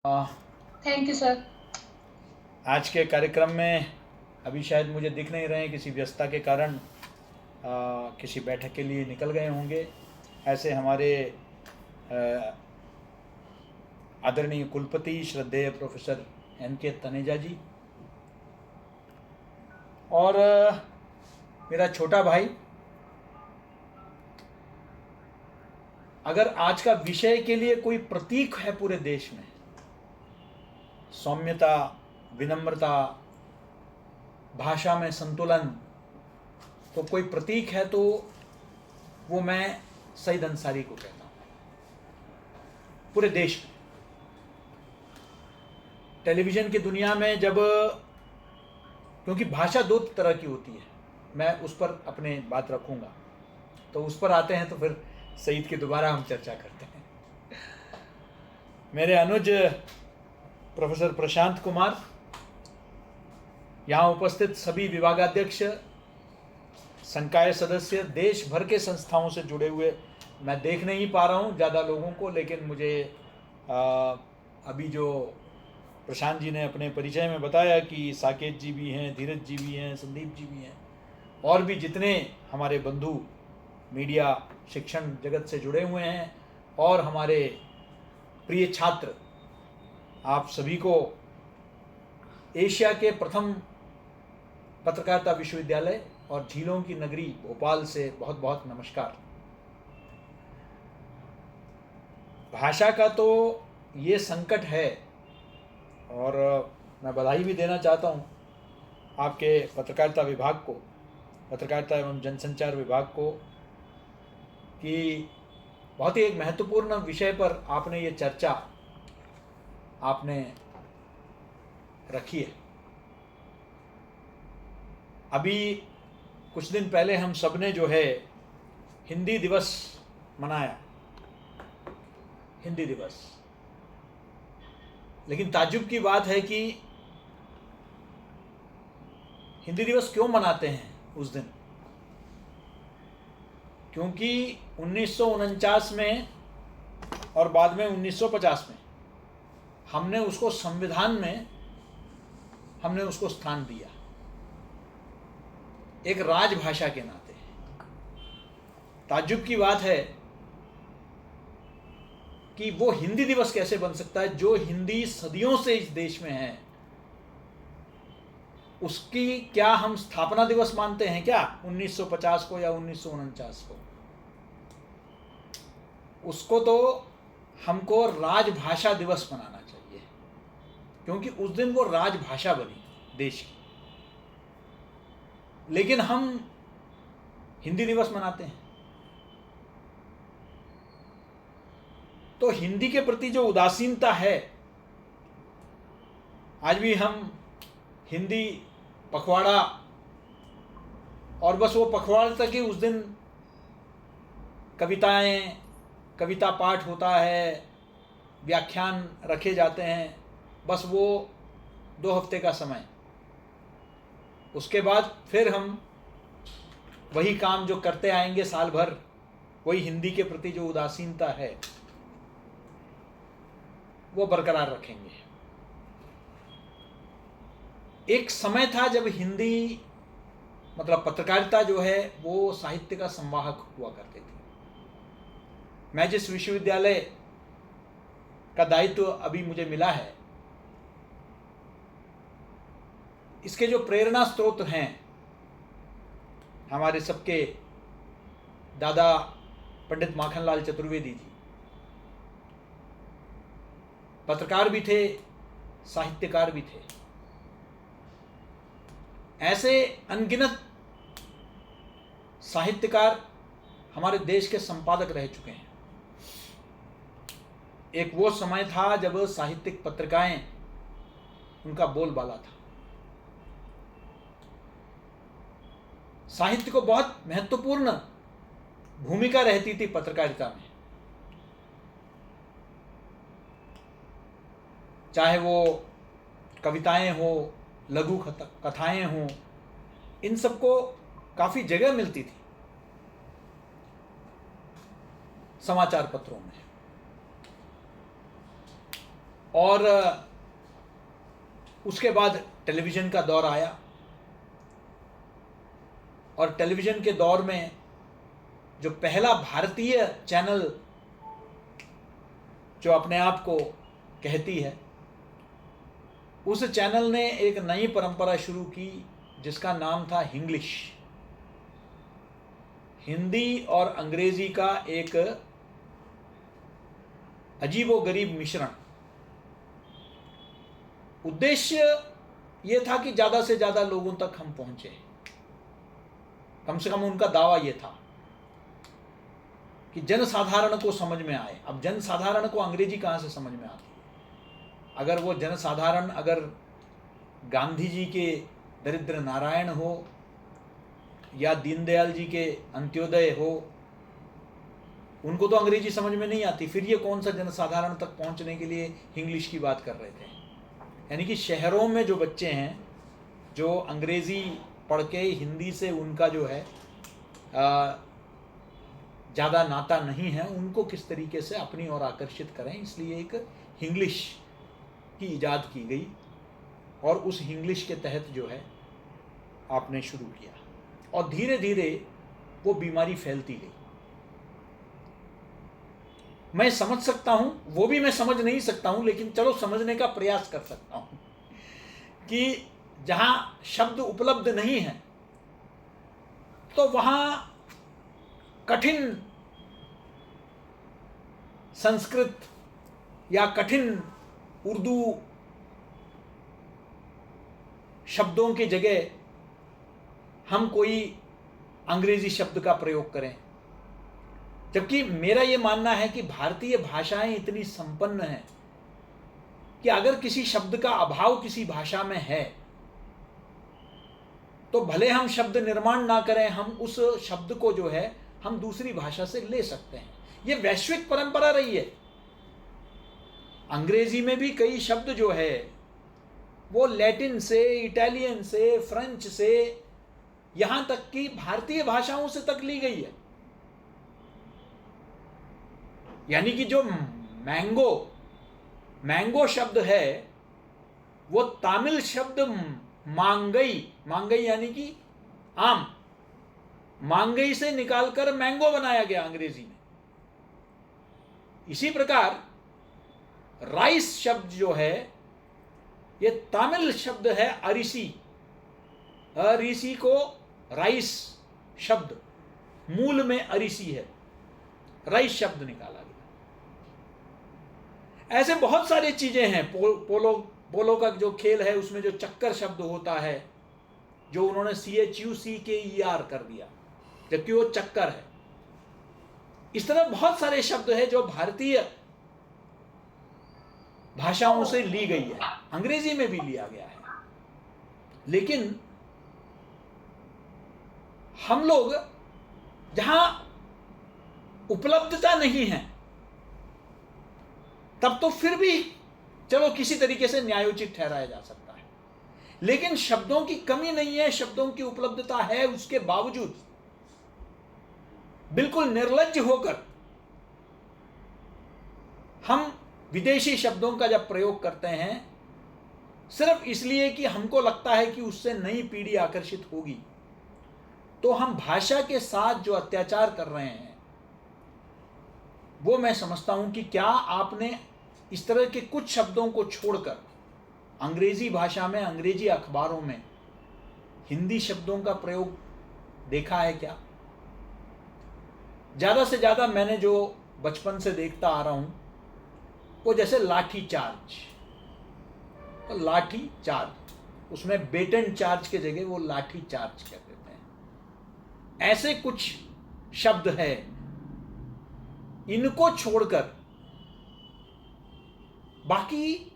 Uh, thank you sir. आज के कार्यक्रम में अभी शायद मुझे दिख नहीं रहे हैं, किसी व्यस्तता के कारण किसी बैठक के लिए निकल गए होंगे। ऐसे हमारे आ, आदरणीय कुलपति श्रद्धेय प्रोफेसर N.K. तनेजा जी और मेरा छोटा भाई। अगर आज का विषय के लिए कोई प्रतीक है पूरे देश में, सौम्यता, विनम्रता, भाषा में संतुलन, तो कोई प्रतीक है तो वो मैं सईद अंसारी को कहता हूँ। पूरे देश में टेलीविज़न की दुनिया में जब, क्योंकि भाषा दो तरह की होती है, मैं उस पर अपने बात रखूँगा, तो उस पर आते हैं तो फिर सईद की दोबारा हम चर्चा करते हैं। मेरे अनुज प्रोफेसर प्रशांत कुमार, यहाँ उपस्थित सभी विभागाध्यक्ष, संकाय सदस्य, देश भर के संस्थाओं से जुड़े हुए, मैं देख नहीं पा रहा हूँ ज़्यादा लोगों को, लेकिन मुझे अभी जो प्रशांत जी ने अपने परिचय में बताया कि साकेत जी भी हैं, धीरज जी भी हैं, संदीप जी भी हैं, और भी जितने हमारे बंधु मीडिया शिक्षण जगत से जुड़े हुए हैं और हमारे प्रिय छात्र, आप सभी को एशिया के प्रथम पत्रकारिता विश्वविद्यालय और झीलों की नगरी भोपाल से बहुत बहुत नमस्कार। भाषा का तो ये संकट है, और मैं बधाई भी देना चाहता हूँ आपके पत्रकारिता विभाग को, पत्रकारिता एवं जनसंचार विभाग को, कि बहुत ही एक महत्वपूर्ण विषय पर आपने ये चर्चा आपने रखी है। अभी कुछ दिन पहले हम सब ने जो है हिंदी दिवस मनाया, हिंदी दिवस। लेकिन ताज्जुब की बात है कि हिंदी दिवस क्यों मनाते हैं उस दिन? क्योंकि 1949 में और बाद में 1950 में हमने उसको संविधान में हमने उसको स्थान दिया, एक राजभाषा के नाते। ताज्जुब की बात है कि वो हिंदी दिवस कैसे बन सकता है जो हिंदी सदियों से इस देश में है। उसकी क्या हम स्थापना दिवस मानते हैं क्या 1950 को या 1949 को? उसको तो हमको राजभाषा दिवस मनाना चाहिए, क्योंकि उस दिन वो राजभाषा बनी देश की। लेकिन हम हिंदी दिवस मनाते हैं। तो हिंदी के प्रति जो उदासीनता है, आज भी हम हिंदी पखवाड़ा, और बस वो पखवाड़े तक ही उस दिन कविताएं, कविता पाठ होता है, व्याख्यान रखे जाते हैं, बस वो 2 हफ्ते का समय। उसके बाद फिर हम वही काम जो करते आएंगे साल भर, वही हिंदी के प्रति जो उदासीनता है वो बरकरार रखेंगे। एक समय था जब हिंदी मतलब पत्रकारिता जो है वो साहित्य का संवाहक हुआ करती थी। मैं जिस विश्वविद्यालय का दायित्व अभी मुझे मिला है, इसके जो प्रेरणा स्रोत हैं हमारे सबके दादा पंडित माखनलाल चतुर्वेदी जी, पत्रकार भी थे, साहित्यकार भी थे। ऐसे अनगिनत साहित्यकार हमारे देश के संपादक रह चुके हैं। एक वो समय था जब साहित्यिक पत्रिकाएं, उनका बोलबाला था। साहित्य को बहुत महत्वपूर्ण भूमिका रहती थी पत्रकारिता में, चाहे वो कविताएं हो, लघु कथाएं हों, इन सबको काफ़ी जगह मिलती थी समाचार पत्रों में। और उसके बाद टेलीविज़न का दौर आया, और टेलीविज़न के दौर में जो पहला भारतीय चैनल जो अपने आप को कहती है, उस चैनल ने एक नई परंपरा शुरू की जिसका नाम था हिंग्लिश। हिंदी और अंग्रेजी का एक अजीबोगरीब मिश्रण। उद्देश्य ये था कि ज़्यादा से ज़्यादा लोगों तक हम पहुंचे, कम से कम उनका दावा ये था कि जनसाधारण को समझ में आए। अब जनसाधारण को अंग्रेजी कहाँ से समझ में आती है? अगर वो जनसाधारण अगर गांधी जी के दरिद्र नारायण हो या दीनदयाल जी के अंत्योदय हो, उनको तो अंग्रेजी समझ में नहीं आती, फिर ये कौन सा जनसाधारण तक पहुंचने के लिए इंग्लिश की बात कर रहे थे? यानी कि शहरों में जो बच्चे हैं जो अंग्रेज़ी पढ़ के हिंदी से उनका जो है ज़्यादा नाता नहीं है, उनको किस तरीके से अपनी ओर आकर्षित करें, इसलिए एक हिंग्लिश की इजाद की गई और उस हिंग्लिश के तहत जो है आपने शुरू किया, और धीरे धीरे वो बीमारी फैलती गई। मैं समझ सकता हूं, वो भी मैं समझ नहीं सकता हूं, लेकिन चलो समझने का प्रयास कर सकता हूं कि जहां शब्द उपलब्ध नहीं है तो वहां कठिन संस्कृत या कठिन उर्दू शब्दों की जगह हम कोई अंग्रेजी शब्द का प्रयोग करें, जबकि मेरा ये मानना है कि भारतीय भाषाएं इतनी संपन्न हैं कि अगर किसी शब्द का अभाव किसी भाषा में है तो भले हम शब्द निर्माण ना करें, हम उस शब्द को जो है हम दूसरी भाषा से ले सकते हैं। ये वैश्विक परंपरा रही है। अंग्रेजी में भी कई शब्द जो है वो लैटिन से, इटालियन से, फ्रेंच से, यहां तक कि भारतीय भाषाओं से तक ली गई है। यानी कि जो मैंगो शब्द है वो तमिल शब्द मांगई यानी कि आम, मांगई से निकालकर मैंगो बनाया गया अंग्रेजी में। इसी प्रकार राइस शब्द जो है ये तमिल शब्द है अरिसी। अरिसी को राइस शब्द मूल में अरिसी है, राइस शब्द निकाला गया। ऐसे बहुत सारी चीजें हैं। पोलो का जो खेल है उसमें जो चक्कर शब्द होता है, जो उन्होंने CHUCKER कर दिया, जबकि वो चक्कर है। इस तरह बहुत सारे शब्द हैं जो भारतीय भाषाओं से ली गई है, अंग्रेजी में भी लिया गया है। लेकिन हम लोग जहां उपलब्धता नहीं है तब तो फिर भी चलो किसी तरीके से न्यायोचित ठहराया जा सकता है, लेकिन शब्दों की कमी नहीं है, शब्दों की उपलब्धता है, उसके बावजूद बिल्कुल निर्लज्ज होकर हम विदेशी शब्दों का जब प्रयोग करते हैं सिर्फ इसलिए कि हमको लगता है कि उससे नई पीढ़ी आकर्षित होगी, तो हम भाषा के साथ जो अत्याचार कर रहे हैं वो मैं समझता हूं कि क्या आपने इस तरह के कुछ शब्दों को छोड़कर अंग्रेजी भाषा में, अंग्रेजी अखबारों में हिंदी शब्दों का प्रयोग देखा है क्या? ज़्यादा से ज़्यादा मैंने जो बचपन से देखता आ रहा हूँ वो जैसे लाठी चार्ज, तो लाठी चार्ज, उसमें बेटन चार्ज के जगह वो लाठी चार्ज कर देते हैं। ऐसे कुछ शब्द है, इनको छोड़कर बाकी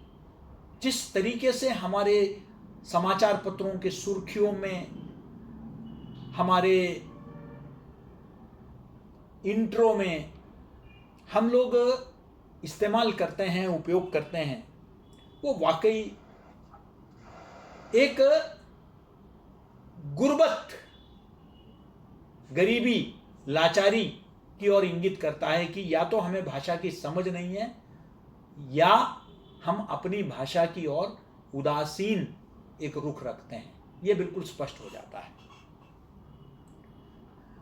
जिस तरीके से हमारे समाचार पत्रों के सुर्खियों में, हमारे इंट्रो में हम लोग इस्तेमाल करते हैं, उपयोग करते हैं, वो वाकई एक गुर्बत, गरीबी, लाचारी की ओर इंगित करता है कि या तो हमें भाषा की समझ नहीं है या हम अपनी भाषा की ओर उदासीन एक रुख रखते हैं, यह बिल्कुल स्पष्ट हो जाता है।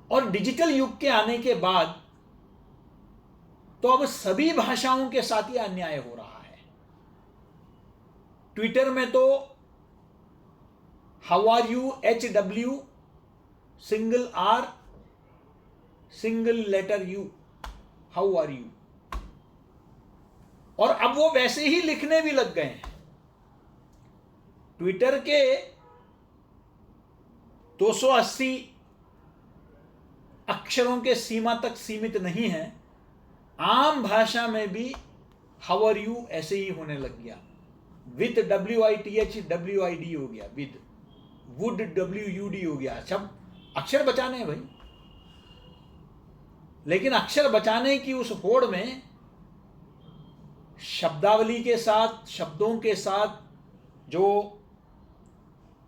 और डिजिटल युग के आने के बाद तो अब सभी भाषाओं के साथ यह अन्याय हो रहा है। ट्विटर में तो how are you HW single R single letter U, how are you, और अब वो वैसे ही लिखने भी लग गए हैं। ट्विटर के 280 अक्षरों के सीमा तक सीमित नहीं है, आम भाषा में भी हाउ आर यू ऐसे ही होने लग गया। विद WITH WID हो गया, विद वुड WUD हो गया। सब अक्षर बचाने हैं भाई, लेकिन अक्षर बचाने की उस होड़ में शब्दावली के साथ, शब्दों के साथ जो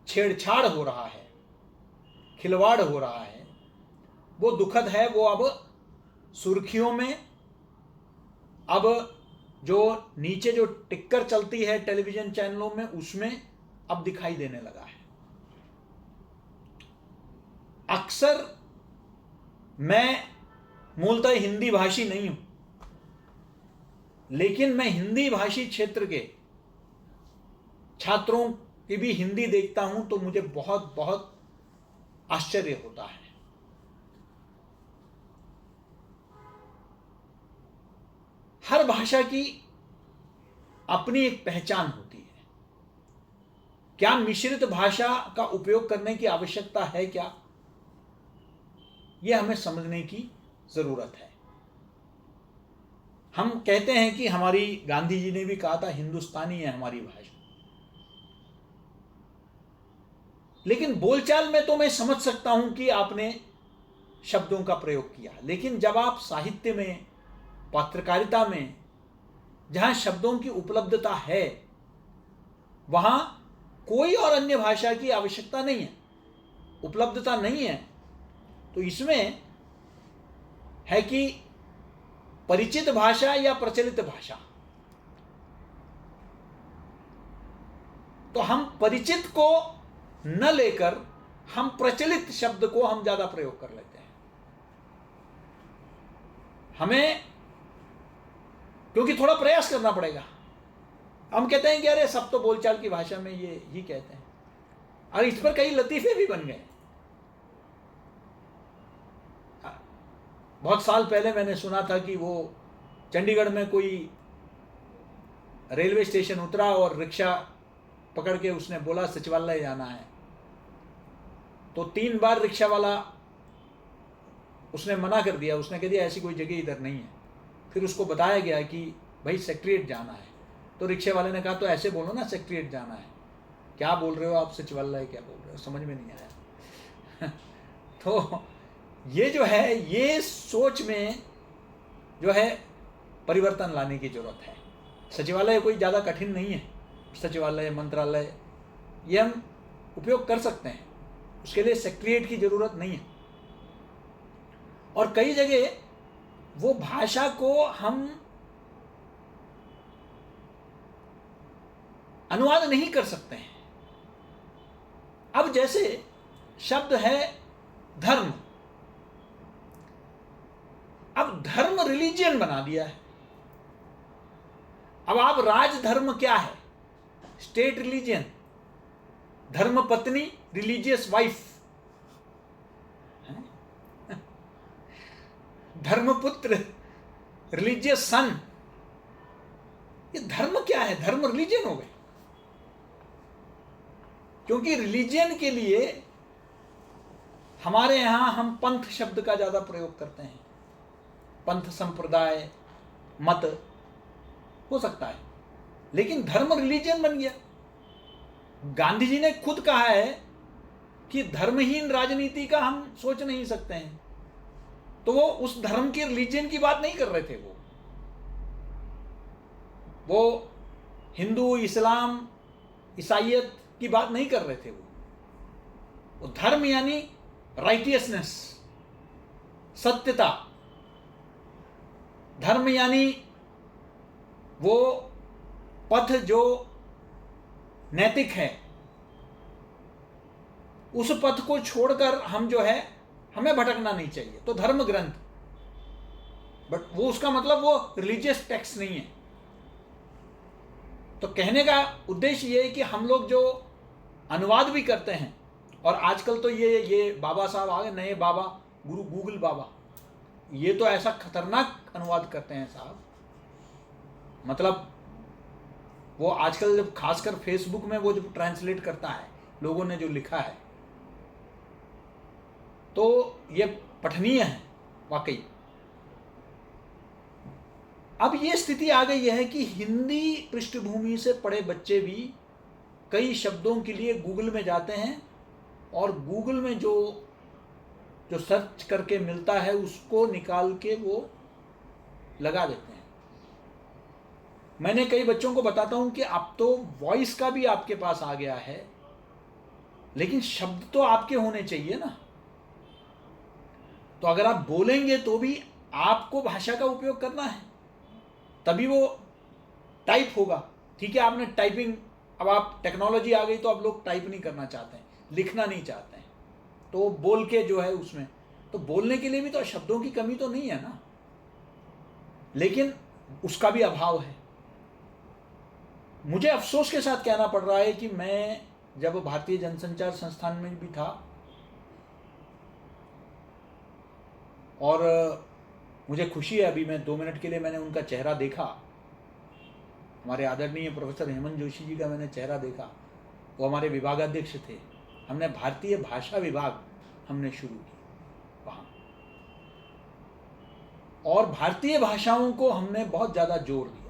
छेड़छाड़ हो रहा है, खिलवाड़ हो रहा है, वो दुखद है। वो अब सुर्खियों में, अब जो नीचे जो टिक्कर चलती है टेलीविजन चैनलों में, उसमें अब दिखाई देने लगा है। अक्सर मैं मूलतः हिंदी भाषी नहीं हूं, लेकिन मैं हिंदी भाषी क्षेत्र के छात्रों की भी हिंदी देखता हूं तो मुझे बहुत बहुत आश्चर्य होता है। हर भाषा की अपनी एक पहचान होती है। क्या मिश्रित भाषा का उपयोग करने की आवश्यकता है क्या, यह हमें समझने की जरूरत है। हम कहते हैं कि हमारी, गांधी जी ने भी कहा था, हिंदुस्तानी है हमारी भाषा। लेकिन बोलचाल में तो मैं समझ सकता हूं कि आपने शब्दों का प्रयोग किया, लेकिन जब आप साहित्य में, पत्रकारिता में, जहां शब्दों की उपलब्धता है, वहां कोई और अन्य भाषा की आवश्यकता नहीं है, उपलब्धता नहीं है, तो इसमें है कि परिचित भाषा या प्रचलित भाषा। तो हम परिचित को न लेकर हम प्रचलित शब्द को हम ज्यादा प्रयोग कर लेते हैं। हमें क्योंकि थोड़ा प्रयास करना पड़ेगा। हम कहते हैं कि अरे सब तो बोलचाल की भाषा में ये ही कहते हैं, और इस पर कई लतीफे भी बन गए। बहुत साल पहले मैंने सुना था कि वो चंडीगढ़ में कोई रेलवे स्टेशन उतरा और रिक्शा पकड़ के उसने बोला सचिवालय जाना है, तो 3 बार रिक्शा वाला उसने मना कर दिया। उसने कह दिया ऐसी कोई जगह इधर नहीं है। फिर उसको बताया गया कि भाई सेक्रेटरीट जाना है, तो रिक्शे वाले ने कहा तो ऐसे बोलो ना सेक्रेटरीट जाना है, क्या बोल रहे हो आप, सचिवालय क्या बोल रहे हो, समझ में नहीं आया। तो ये जो है, ये सोच में जो है परिवर्तन लाने की जरूरत है। सचिवालय कोई ज़्यादा कठिन नहीं है, सचिवालय, मंत्रालय, ये हम उपयोग कर सकते हैं, उसके लिए सेक्रेटरीट की जरूरत नहीं है। और कई जगह वो भाषा को हम अनुवाद नहीं कर सकते हैं। अब जैसे शब्द है धर्म, अब धर्म रिलीजियन बना दिया है। अब आप राजधर्म क्या है, स्टेट रिलीजियन, धर्म पत्नी रिलीजियस वाइफ, धर्मपुत्र रिलीजियस सन, ये धर्म क्या है, धर्म रिलीजियन हो गए। क्योंकि रिलीजियन के लिए हमारे यहां हम पंथ शब्द का ज्यादा प्रयोग करते हैं। पंथ, संप्रदाय, मत हो सकता है, लेकिन धर्म रिलीजियन बन गया। गांधी जी ने खुद कहा है कि धर्महीन राजनीति का हम सोच नहीं सकते हैं, तो वो उस धर्म के रिलीजियन की बात नहीं कर रहे थे। वो हिंदू, इस्लाम, ईसाईयत की बात नहीं कर रहे थे। वो धर्म यानी राइटियसनेस, सत्यता। धर्म यानी वो पथ जो नैतिक है, उस पथ को छोड़कर हम जो है, हमें भटकना नहीं चाहिए। तो धर्म ग्रंथ, बट वो उसका मतलब वो रिलीजियस टेक्स्ट नहीं है। तो कहने का उद्देश्य ये है कि हम लोग जो अनुवाद भी करते हैं, और आजकल तो ये बाबा साहब आ गए, नए बाबा, गुरु गूगल बाबा, ये तो ऐसा खतरनाक अनुवाद करते हैं साहब। मतलब वो आजकल जब खासकर फेसबुक में वो जब ट्रांसलेट करता है लोगों ने जो लिखा है, तो ये पठनीय है वाकई। अब ये स्थिति आ गई है कि हिंदी पृष्ठभूमि से पढ़े बच्चे भी कई शब्दों के लिए गूगल में जाते हैं और गूगल में जो सर्च करके मिलता है उसको निकाल के वो लगा देते हैं। मैंने कई बच्चों को बताता हूं कि अब तो वॉइस का भी आपके पास आ गया है, लेकिन शब्द तो आपके होने चाहिए ना। तो अगर आप बोलेंगे तो भी आपको भाषा का उपयोग करना है, तभी वो टाइप होगा। ठीक है, आपने टाइपिंग, अब आप टेक्नोलॉजी आ गई तो अब लोग टाइप नहीं करना चाहते हैं, लिखना नहीं चाहते हैं, तो बोल के जो है उसमें, तो बोलने के लिए भी तो शब्दों की कमी तो नहीं है ना, लेकिन उसका भी अभाव है। मुझे अफसोस के साथ कहना पड़ रहा है कि मैं जब भारतीय जनसंचार संस्थान में भी था, और मुझे खुशी है, अभी मैं 2 मिनट के लिए मैंने उनका चेहरा देखा, हमारे आदरणीय प्रोफेसर हेमंत जोशी जी का मैंने चेहरा देखा। वो हमारे विभागाध्यक्ष थे। हमने भारतीय भाषा विभाग हमने शुरू की वहाँ, और भारतीय भाषाओं को हमने बहुत ज़्यादा जोर दिया।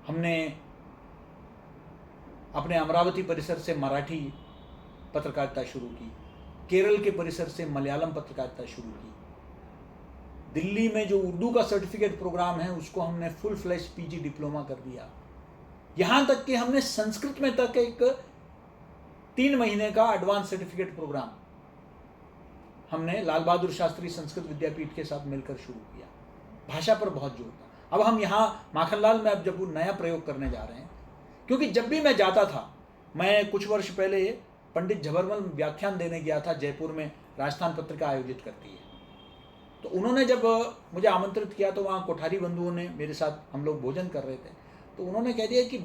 हमने अपने अमरावती परिसर से मराठी पत्रकारिता शुरू की, केरल के परिसर से मलयालम पत्रकारिता शुरू की, दिल्ली में जो उर्दू का सर्टिफिकेट प्रोग्राम है उसको हमने फुल फ्लैश पीजी डिप्लोमा कर दिया। यहाँ तक कि हमने संस्कृत में तक एक 3 महीने का एडवांस सर्टिफिकेट प्रोग्राम हमने लाल बहादुर शास्त्री संस्कृत विद्यापीठ के साथ मिलकर शुरू किया। भाषा पर बहुत जोर था। अब हम यहाँ माखनलाल में अब जब वो नया प्रयोग करने जा रहे हैं, क्योंकि जब भी मैं जाता था, मैं कुछ वर्ष पहले पंडित झबरमल व्याख्यान देने गया था जयपुर में, राजस्थान पत्रिका आयोजित करती है, तो उन्होंने जब मुझे आमंत्रित किया तो वहाँ कोठारी बंधुओं ने मेरे साथ, हम लोग भोजन कर रहे थे, तो उन्होंने कह दिया कि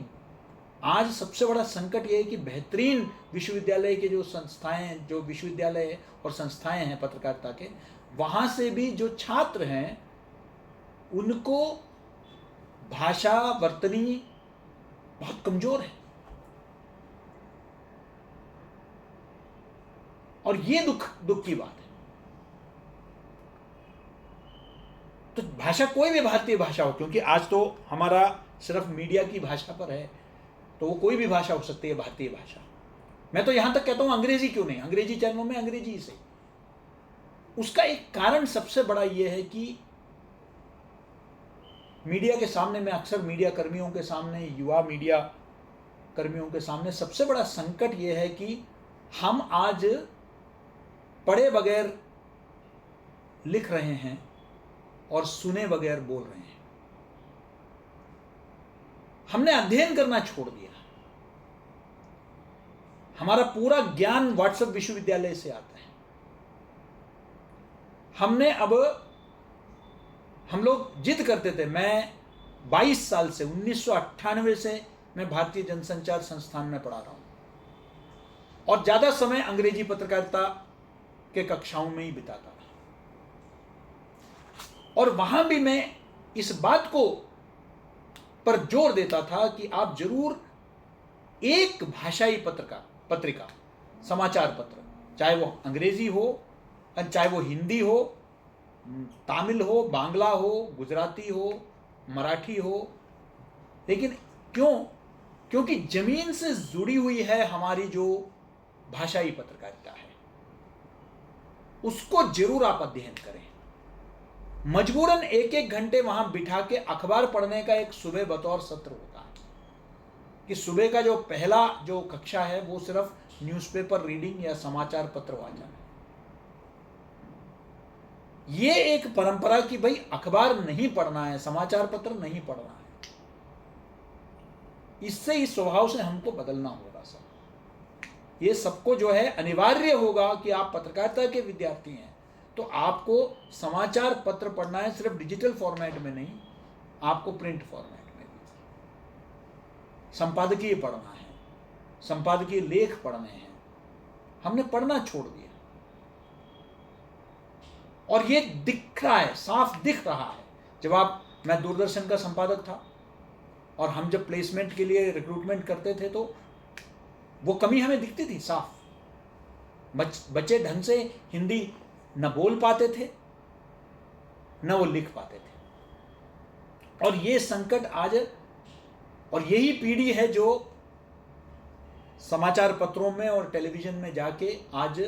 आज सबसे बड़ा संकट ये है कि बेहतरीन विश्वविद्यालय के जो संस्थाएं, जो विश्वविद्यालय और संस्थाएं हैं पत्रकारिता के, वहाँ से भी जो छात्र हैं उनको भाषा वर्तनी बहुत कमजोर है, और ये दुख की बात है। तो भाषा कोई भी भारतीय भाषा हो, क्योंकि आज तो हमारा सिर्फ मीडिया की भाषा पर है, तो वो कोई भी भाषा हो सकती है भारतीय भाषा। मैं तो यहां तक कहता हूं अंग्रेजी क्यों नहीं, अंग्रेजी चैनलों में अंग्रेजी ही सही। उसका एक कारण सबसे बड़ा ये है कि मीडिया के सामने, मैं अक्सर मीडिया कर्मियों के सामने, युवा मीडिया कर्मियों के सामने सबसे बड़ा संकट ये है कि हम आज पढ़े बगैर लिख रहे हैं और सुने बगैर बोल रहे हैं। हमने अध्ययन करना छोड़ दिया। हमारा पूरा ज्ञान व्हाट्सएप विश्वविद्यालय से आता है। हमने अब, हम लोग जिद करते थे, मैं 22 साल से 1998 से मैं भारतीय जनसंचार संस्थान में पढ़ा रहा हूं, और ज्यादा समय अंग्रेजी पत्रकारिता के कक्षाओं में ही बिताता था। और वहां भी मैं इस बात को पर जोर देता था कि आप जरूर एक भाषाई पत्रिका, समाचार पत्र, चाहे वो अंग्रेजी हो, चाहे वो हिंदी हो, तमिल हो, बांग्ला हो, गुजराती हो, मराठी हो, लेकिन क्योंकि जमीन से जुड़ी हुई है हमारी जो भाषाई पत्रकारिता है, उसको जरूर आप अध्ययन करें। मजबूरन 1-1 घंटे वहां बिठा के अखबार पढ़ने का एक सुबह बतौर सत्र होता है, कि सुबह का जो पहला जो कक्षा है वो सिर्फ न्यूज़पेपर रीडिंग या समाचार पत्र वाचन है। ये एक परंपरा कि भाई अखबार नहीं पढ़ना है, समाचार पत्र नहीं पढ़ना है, इससे इस स्वभाव से हमको बदलना होगा सब। ये सबको जो है अनिवार्य होगा कि आप पत्रकारिता के विद्यार्थी हैं तो आपको समाचार पत्र पढ़ना है, सिर्फ डिजिटल फॉर्मेट में नहीं, आपको प्रिंट फॉर्मेट में भी संपादकीय पढ़ना है, संपादकीय लेख पढ़ने हैं। हमने पढ़ना छोड़ दिया और ये दिख रहा है, साफ दिख रहा है। मैं दूरदर्शन का संपादक था और हम जब प्लेसमेंट के लिए रिक्रूटमेंट करते थे तो वो कमी हमें दिखती थी साफ। बच्चे ढंग से हिंदी न बोल पाते थे न वो लिख पाते थे। और ये संकट आज, और यही पीढ़ी है जो समाचार पत्रों में और टेलीविजन में जाके आज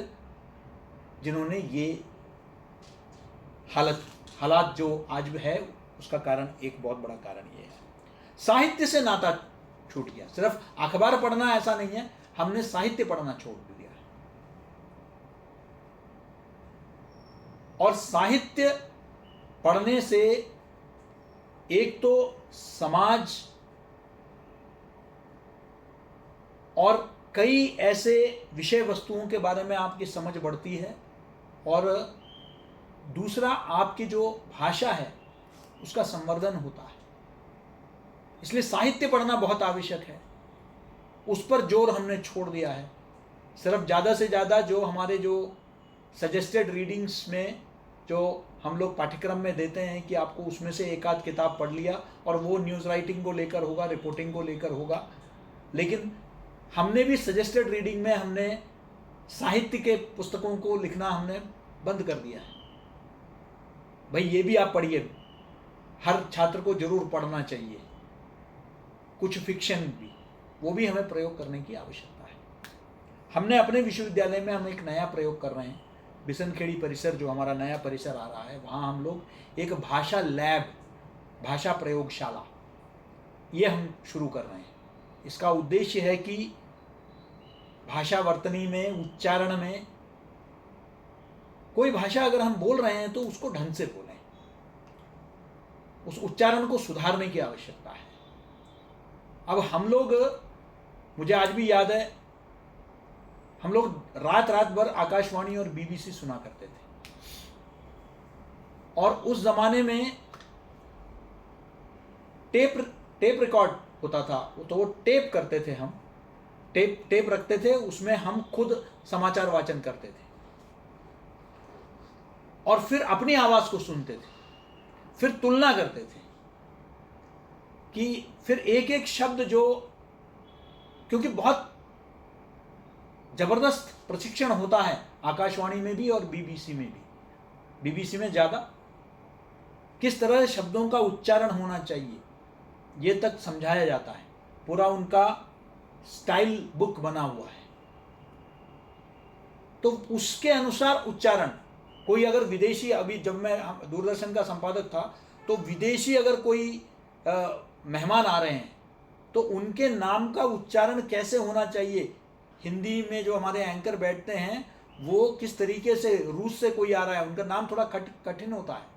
जिन्होंने ये हालात जो आज है, उसका कारण, एक बहुत बड़ा कारण ये है, साहित्य से नाता छूट गया। सिर्फ अखबार पढ़ना ऐसा नहीं है, हमने साहित्य पढ़ना छोड़ दिया है। और साहित्य पढ़ने से एक तो समाज और कई ऐसे विषय वस्तुओं के बारे में आपकी समझ बढ़ती है, और दूसरा आपकी जो भाषा है उसका संवर्धन होता है। इसलिए साहित्य पढ़ना बहुत आवश्यक है, उस पर जोर हमने छोड़ दिया है। सिर्फ ज़्यादा से ज़्यादा जो हमारे जो सजेस्टेड रीडिंग्स में जो हम लोग पाठ्यक्रम में देते हैं कि आपको उसमें से एक आध किताब पढ़ लिया और वो न्यूज़ राइटिंग को लेकर होगा, रिपोर्टिंग को लेकर होगा, लेकिन हमने भी सजेस्टेड रीडिंग में हमने साहित्य के पुस्तकों को लिखना हमने बंद कर दिया है। भाई ये भी आप पढ़िए, हर छात्र को जरूर पढ़ना चाहिए, कुछ फिक्शन भी, वो भी हमें प्रयोग करने की आवश्यकता है। हमने अपने विश्वविद्यालय में हम एक नया प्रयोग कर रहे हैं, बिसनखेड़ी परिसर जो हमारा नया परिसर आ रहा है, वहाँ हम लोग एक भाषा लैब, भाषा प्रयोगशाला, ये हम शुरू कर रहे हैं। इसका उद्देश्य है कि भाषा वर्तनी में, उच्चारण में, कोई भाषा अगर हम बोल रहे हैं तो उसको ढंग से बोलें, उस उच्चारण को सुधारने की आवश्यकता है। अब हम लोग, मुझे आज भी याद है, हम लोग रात रात भर आकाशवाणी और बीबीसी सुना करते थे, और उस जमाने में टेप रिकॉर्ड होता था, तो वो टेप करते थे, हम टेप रखते थे, उसमें हम खुद समाचार वाचन करते थे और फिर अपनी आवाज को सुनते थे, फिर तुलना करते थे कि फिर एक एक शब्द जो, क्योंकि बहुत जबरदस्त प्रशिक्षण होता है आकाशवाणी में भी और बीबीसी में भी, बीबीसी में ज़्यादा, किस तरह शब्दों का उच्चारण होना चाहिए ये तक समझाया जाता है, पूरा उनका स्टाइल बुक बना हुआ है। तो उसके अनुसार उच्चारण, कोई अगर विदेशी, अभी जब मैं दूरदर्शन का संपादक था तो विदेशी अगर कोई मेहमान आ रहे हैं तो उनके नाम का उच्चारण कैसे होना चाहिए, हिंदी में जो हमारे एंकर बैठते हैं वो किस तरीके से, रूस से कोई आ रहा है, उनका नाम थोड़ा कठिन होता है,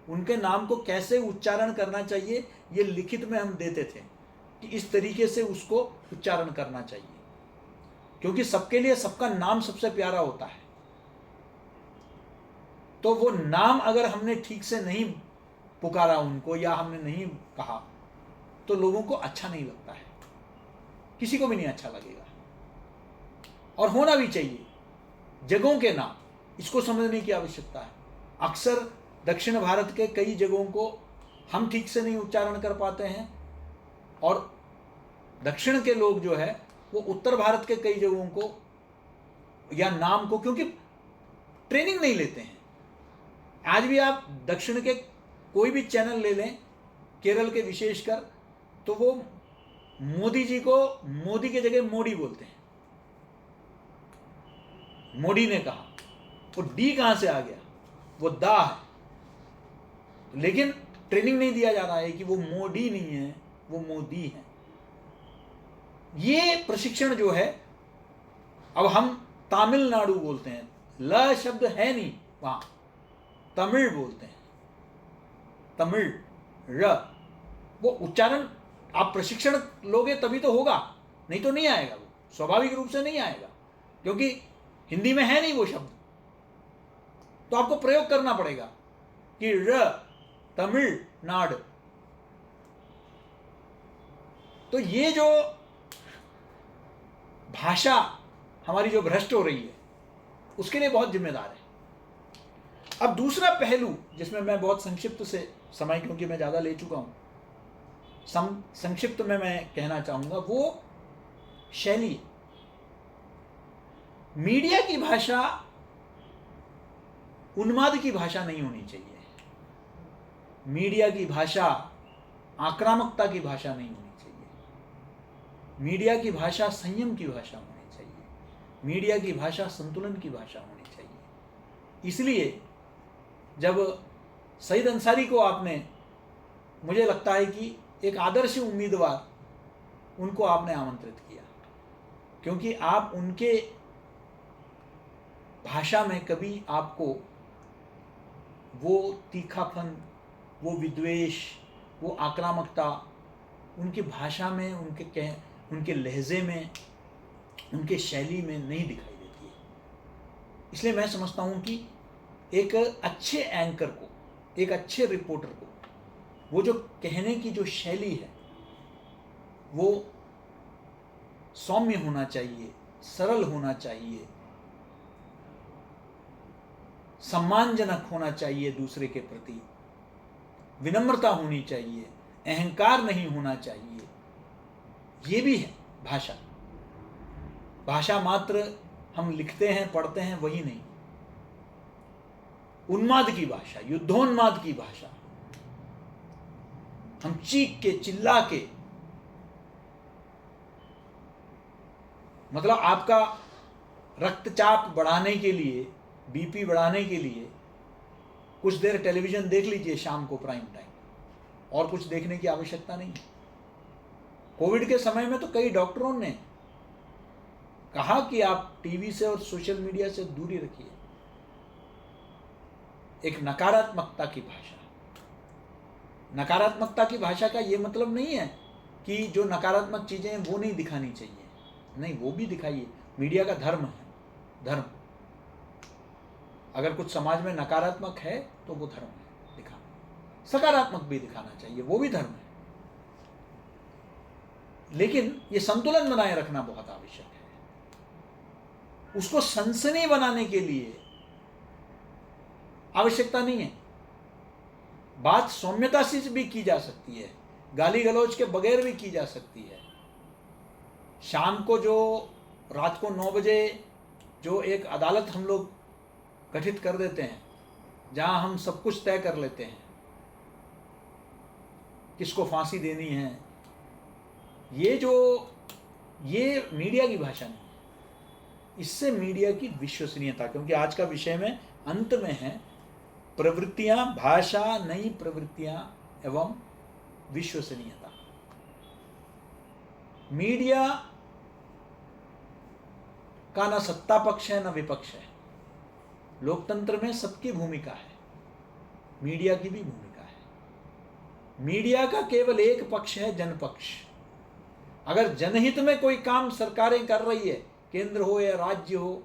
उनके नाम को कैसे उच्चारण करना चाहिए ये लिखित में हम देते थे कि इस तरीके से उसको उच्चारण करना चाहिए, क्योंकि सबके लिए सबका नाम सबसे प्यारा होता है। तो वो नाम अगर हमने ठीक से नहीं पुकारा उनको, या हमने नहीं कहा, तो लोगों को अच्छा नहीं लगता है, किसी को भी नहीं अच्छा लगेगा। और होना भी चाहिए जगहों के नाम, इसको समझने की आवश्यकता है। अक्सर दक्षिण भारत के कई जगहों को हम ठीक से नहीं उच्चारण कर पाते हैं, और दक्षिण के लोग जो है वो उत्तर भारत के कई जगहों को या नाम को, क्योंकि ट्रेनिंग नहीं लेते हैं। आज भी आप दक्षिण के कोई भी चैनल ले लें, केरल के विशेषकर, तो वो मोदी जी को मोदी के जगह मोदी बोलते हैं, मोदी ने कहा, वो डी कहाँ से आ गया, वो दा है। लेकिन ट्रेनिंग नहीं दिया जा रहा है कि वो मोदी नहीं है, वो मोदी है। ये प्रशिक्षण जो है, अब हम तमिलनाडु बोलते हैं, ल शब्द है नहीं वहां, तमिल बोलते हैं, तमिल र, वो उच्चारण आप प्रशिक्षण लोगे तभी तो होगा, नहीं तो नहीं आएगा, वो स्वाभाविक रूप से नहीं आएगा, क्योंकि हिंदी में है नहीं वो शब्द। तो आपको प्रयोग करना पड़ेगा कि र तमिलनाडु। तो ये जो भाषा हमारी जो भ्रष्ट हो रही है, उसके लिए बहुत जिम्मेदार है। अब दूसरा पहलू जिसमें मैं बहुत संक्षिप्त से समय, क्योंकि मैं ज़्यादा ले चुका हूँ, संक्षिप्त में मैं कहना चाहूँगा, वो शैली। मीडिया की भाषा उन्माद की भाषा नहीं होनी चाहिए। मीडिया की भाषा आक्रामकता की भाषा नहीं होनी चाहिए। मीडिया की भाषा संयम की भाषा होनी चाहिए। मीडिया की भाषा संतुलन की भाषा होनी चाहिए। इसलिए जब सईद अंसारी को आपने, मुझे लगता है कि एक आदर्श उम्मीदवार उनको आपने आमंत्रित किया, क्योंकि आप उनके भाषा में कभी आपको वो तीखापन, वो विद्वेष, वो आक्रामकता उनकी भाषा में, उनके लहजे में, उनके शैली में नहीं दिखाई देती है। इसलिए मैं समझता हूँ कि एक अच्छे एंकर को, एक अच्छे रिपोर्टर को, वो जो कहने की जो शैली है वो सौम्य होना चाहिए, सरल होना चाहिए, सम्मानजनक होना चाहिए, दूसरे के प्रति विनम्रता होनी चाहिए, अहंकार नहीं होना चाहिए। ये भी है भाषा। भाषा मात्र हम लिखते हैं, पढ़ते हैं, वही नहीं। उन्माद की भाषा, युद्धोन्माद की भाषा, हम चीख के, चिल्ला के, मतलब आपका रक्तचाप बढ़ाने के लिए, बीपी बढ़ाने के लिए कुछ देर टेलीविजन देख लीजिए शाम को प्राइम टाइम, और कुछ देखने की आवश्यकता नहीं। कोविड के समय में तो कई डॉक्टरों ने कहा कि आप टीवी से और सोशल मीडिया से दूरी रखिए। एक नकारात्मकता की भाषा, नकारात्मकता की भाषा का ये मतलब नहीं है कि जो नकारात्मक चीजें हैं वो नहीं दिखानी चाहिए, नहीं, वो भी दिखाइए। मीडिया का धर्म है, धर्म। अगर कुछ समाज में नकारात्मक है तो वो धर्म है दिखाना, सकारात्मक भी दिखाना चाहिए, वो भी धर्म है। लेकिन ये संतुलन बनाए रखना बहुत आवश्यक है। उसको सनसनी बनाने के लिए आवश्यकता नहीं है। बात सौम्यता से भी की जा सकती है, गाली गलौज के बगैर भी की जा सकती है। शाम को जो, रात को 9 बजे जो एक अदालत हम लोग गठित कर देते हैं, जहां हम सब कुछ तय कर लेते हैं, किसको फांसी देनी है, ये मीडिया की भाषा नहीं है। इससे मीडिया की विश्वसनीयता, क्योंकि आज का विषय में अंत में है प्रवृत्तियां, भाषा, नई प्रवृत्तियां एवं विश्वसनीयता। मीडिया का न सत्ता पक्ष है न विपक्ष है। लोकतंत्र में सबकी भूमिका है, मीडिया की भी भूमिका है। मीडिया का केवल एक पक्ष है, जनपक्ष। अगर जनहित में कोई काम सरकारें कर रही है, केंद्र हो या राज्य हो,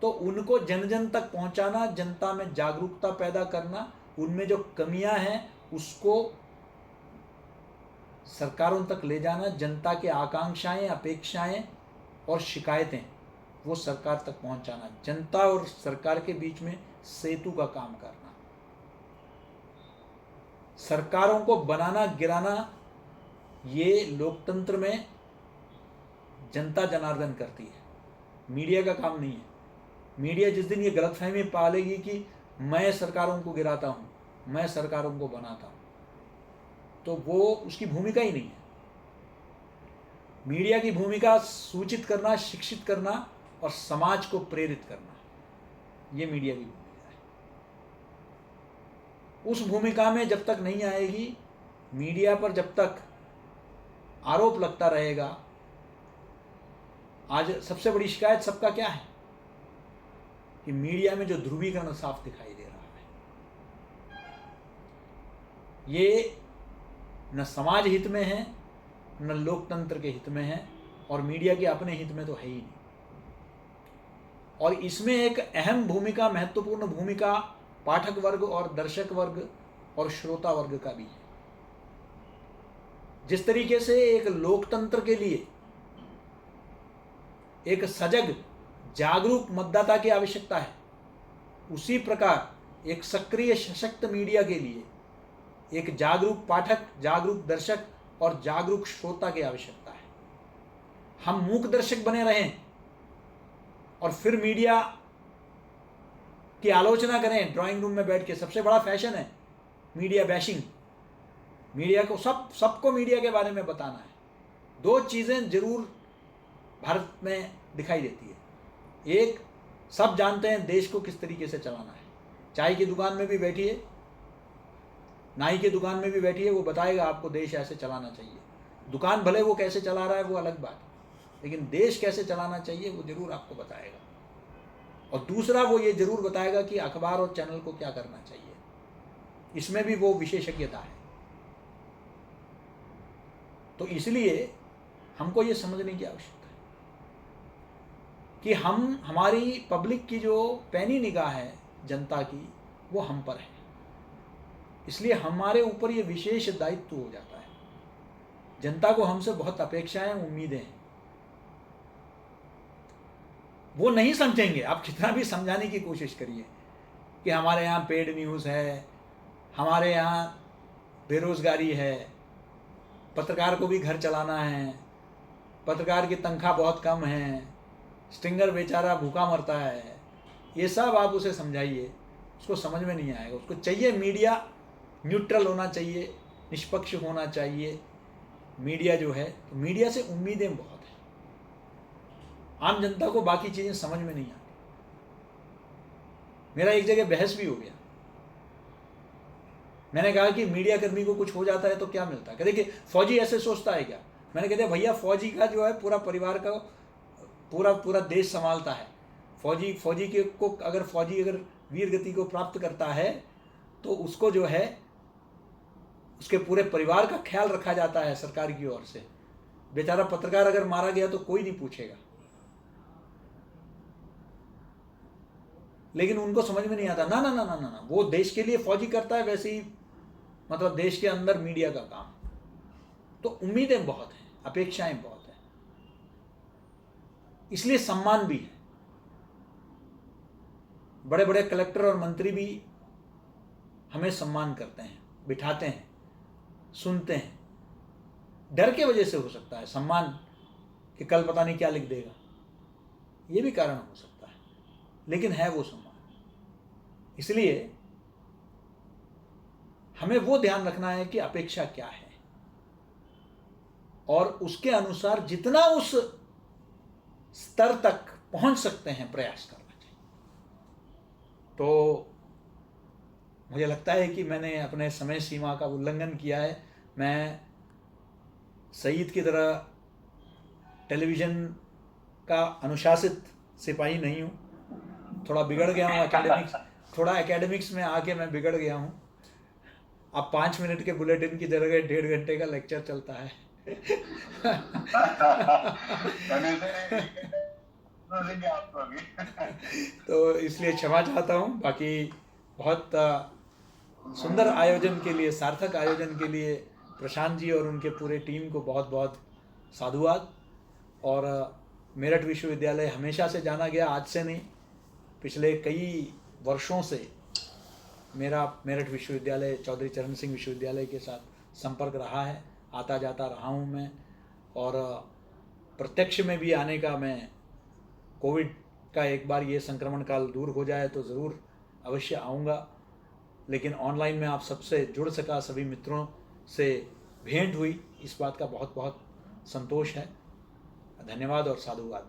तो उनको जन जन तक पहुंचाना, जनता में जागरूकता पैदा करना, उनमें जो कमियां हैं उसको सरकारों तक ले जाना, जनता के आकांक्षाएं, अपेक्षाएं और शिकायतें वो सरकार तक पहुंचाना, जनता और सरकार के बीच में सेतु का काम करना। सरकारों को बनाना गिराना ये लोकतंत्र में जनता जनार्दन करती है, मीडिया का काम नहीं है। मीडिया जिस दिन ये गलतफहमी पालेगी कि मैं सरकारों को गिराता हूं, मैं सरकारों को बनाता हूं, तो वो उसकी भूमिका ही नहीं है। मीडिया की भूमिका सूचित करना, शिक्षित करना और समाज को प्रेरित करना, ये मीडिया की भूमिका है। उस भूमिका में जब तक नहीं आएगी, मीडिया पर जब तक आरोप लगता रहेगा। आज सबसे बड़ी शिकायत सबका क्या है कि मीडिया में जो ध्रुवीकरण साफ दिखाई दे रहा है, ये न समाज हित में है, न लोकतंत्र के हित में है, और मीडिया के अपने हित में तो है ही नहीं। और इसमें एक अहम भूमिका, महत्वपूर्ण भूमिका पाठक वर्ग और दर्शक वर्ग और श्रोता वर्ग का भी है। जिस तरीके से एक लोकतंत्र के लिए एक सजग जागरूक मतदाता की आवश्यकता है, उसी प्रकार एक सक्रिय सशक्त मीडिया के लिए एक जागरूक पाठक, जागरूक दर्शक और जागरूक श्रोता की आवश्यकता है। हम मूक दर्शक बने रहें और फिर मीडिया की आलोचना करें ड्राइंग रूम में बैठ के, सबसे बड़ा फैशन है मीडिया बैशिंग। मीडिया को सबको मीडिया के बारे में बताना है। दो चीज़ें जरूर भारत में दिखाई देती है। एक, सब जानते हैं देश को किस तरीके से चलाना है। चाय की दुकान में भी बैठिए, नाई की दुकान में भी बैठिए, वो बताएगा आपको देश ऐसे चलाना चाहिए। दुकान भले वो कैसे चला रहा है वो अलग बात है, लेकिन देश कैसे चलाना चाहिए वो जरूर आपको बताएगा। और दूसरा, वो ये जरूर बताएगा कि अखबार और चैनल को क्या करना चाहिए। इसमें भी वो विशेषज्ञता है। तो इसलिए हमको ये समझने की आवश्यकता है कि हमारी पब्लिक की जो पैनी निगाह है जनता की, वो हम पर है। इसलिए हमारे ऊपर ये विशेष दायित्व हो जाता है। जनता को हमसे बहुत अपेक्षाएं, उम्मीदें हैं। वो नहीं समझेंगे, आप कितना भी समझाने की कोशिश करिए कि हमारे यहाँ पेड न्यूज़ है, हमारे यहाँ बेरोजगारी है, पत्रकार को भी घर चलाना है, पत्रकार की तनख्वाह बहुत कम है, स्ट्रिंगर बेचारा भूखा मरता है। ये सब आप उसे समझाइए, उसको समझ में नहीं आएगा। उसको चाहिए मीडिया न्यूट्रल होना चाहिए, निष्पक्ष होना चाहिए। मीडिया जो है, तो मीडिया से उम्मीदें बहुत हैं। आम जनता को बाकी चीज़ें समझ में नहीं आती। मेरा एक जगह बहस भी हो गया। मैंने कहा कि मीडिया कर्मी को कुछ हो जाता है तो क्या मिलता है? कहते कि फौजी ऐसे सोचता है क्या? मैंने कहते भैया, फौजी का जो है पूरा परिवार का पूरा देश संभालता है। फौजी के को अगर वीर गति को प्राप्त करता है तो उसको जो है उसके पूरे परिवार का ख्याल रखा जाता है सरकार की ओर से। बेचारा पत्रकार अगर मारा गया तो कोई नहीं पूछेगा। लेकिन उनको समझ में नहीं आता। ना ना ना ना ना, वो देश के लिए फौजी करता है, वैसे ही मतलब देश के अंदर मीडिया का काम। तो उम्मीदें बहुत हैं, अपेक्षाएं बहुत हैं, इसलिए सम्मान भी है। बड़े बड़े कलेक्टर और मंत्री भी हमें सम्मान करते हैं, बिठाते हैं, सुनते हैं। डर के वजह से हो सकता है सम्मान, कि कल पता नहीं क्या लिख देगा, ये भी कारण हो सकता है, लेकिन है वो सम्मान। इसलिए हमें वो ध्यान रखना है कि अपेक्षा क्या है, और उसके अनुसार जितना उस स्तर तक पहुंच सकते हैं प्रयास करना चाहिए। तो मुझे लगता है कि मैंने अपने समय सीमा का उल्लंघन किया है। मैं सईद की तरह टेलीविज़न का अनुशासित सिपाही नहीं हूँ। थोड़ा बिगड़ गया हूँ एकेडमिक्स में आके मैं बिगड़ गया हूँ। अब 5 मिनट के बुलेटिन की जगह 1.5 घंटे का लेक्चर चलता है। तो इसलिए क्षमा चाहता हूँ। बाकी बहुत सुंदर आयोजन के लिए, सार्थक आयोजन के लिए प्रशांत जी और उनके पूरे टीम को बहुत बहुत साधुवाद। और मेरठ विश्वविद्यालय हमेशा से जाना गया, आज से नहीं, पिछले कई वर्षों से मेरा मेरठ विश्वविद्यालय, चौधरी चरण सिंह विश्वविद्यालय के साथ संपर्क रहा है। आता जाता रहा हूँ मैं, और प्रत्यक्ष में भी आने का, मैं कोविड का एक बार ये संक्रमण काल दूर हो जाए तो ज़रूर अवश्य आऊँगा। लेकिन ऑनलाइन में आप सबसे जुड़ सका, सभी मित्रों से भेंट हुई, इस बात का बहुत बहुत संतोष है। धन्यवाद और साधुवाद।